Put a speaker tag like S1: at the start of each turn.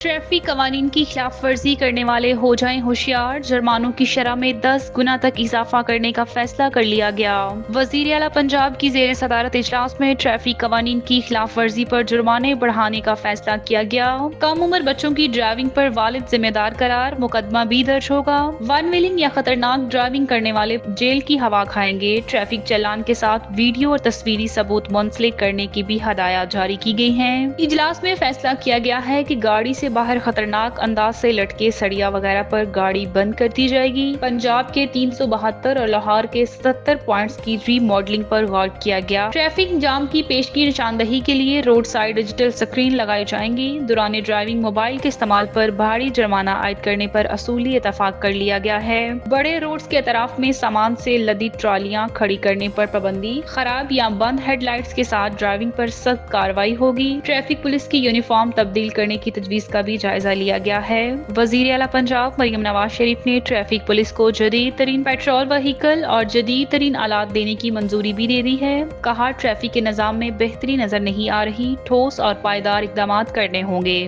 S1: Traffic कवानीन की खिलाफ वर्जी करने वाले हो जाएं होशियार, जुर्मानों की शरह में 10 गुना तक इजाफा करने का फैसला कर लिया गया। वजीर आला पंजाब की जेर सदारत इजलास में ट्रैफिक कवानीन की खिलाफ वर्जी पर जुर्माने बढ़ाने का फैसला किया गया। कम उम्र बच्चों की ड्राइविंग पर वालिद जिम्मेदार करार, मुकदमा भी दर्ज होगा। वन व्हीलिंग या खतरनाक ड्राइविंग करने वाले जेल की हवा खाएंगे। ट्रैफिक चालान के साथ वीडियो और तस्वीरी सबूत मुंसलिक करने की भी हदायत जारी की गई हैं। इजलास में फैसला किया गया है कि गाड़ी से बाहर खतरनाक अंदाज से लटके सड़िया वगैरह पर गाड़ी बंद कर दी जाएगी। पंजाब के 372 और लाहौर के 77 पॉइंट्स की रीमॉडलिंग पर गौर किया गया। ट्रैफिक जाम की पेशगी निशानदही के लिए रोड साइड डिजिटल स्क्रीन लगाई जाएंगी। दौरान ड्राइविंग मोबाइल के इस्तेमाल पर भारी जुर्माना आयद करने पर असूली इतफाक कर लिया गया है। बड़े रोड्स के अतराफ में सामान से लदी ट्रालियां खड़ी करने पर पाबंदी, खराब या बंद हेडलाइट्स के साथ ड्राइविंग पर सख्त कार्रवाई होगी। ट्रैफिक पुलिस की यूनिफॉर्म तब्दील करने की तजवीज का भी जायजा लिया गया है। वजीर आला पंजाब मरियम नवाज शरीफ ने ट्रैफिक पुलिस को जदीद तरीन पेट्रोल व्हीकल और जदीद तरीन आलात देने की मंजूरी भी दे दी है। कहा, ट्रैफिक के निजाम में बेहतरी नजर नहीं आ रही, ठोस और पायदार इकदाम करने होंगे।